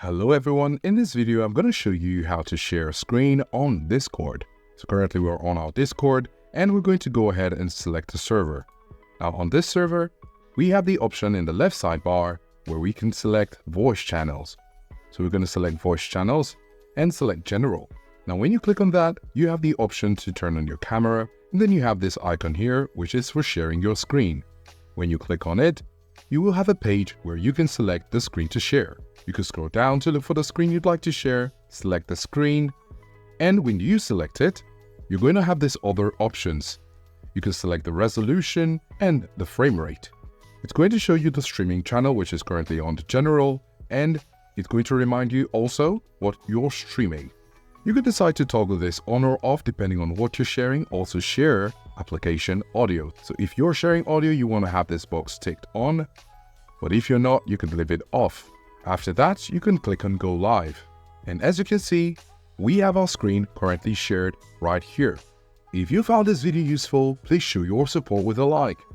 Hello everyone, in this video I'm going to show you how to share a screen on Discord. So currently we're on our Discord and we're going to go ahead and select a server. Now on this server, we have the option in the left sidebar where we can select voice channels. So we're going to select voice channels and select general. Now when you click on that, you have the option to turn on your camera, and then you have this icon here which is for sharing your screen. When you click on it, you will have a page where you can select the screen to share. You can scroll down to look for the screen you'd like to share, select the screen, and when you select it, you're going to have these other options. You can select the resolution and the frame rate. It's going to show you the streaming channel which is currently on the general, and it's going to remind you also what you're streaming. You can decide to toggle this on or off depending on what you're sharing. Also share application audio. So if you're sharing audio, you want to have this box ticked on, but if you're not, you can leave it off. After that, you can click on Go Live. And as you can see, we have our screen currently shared right here. If you found this video useful, please show your support with a like.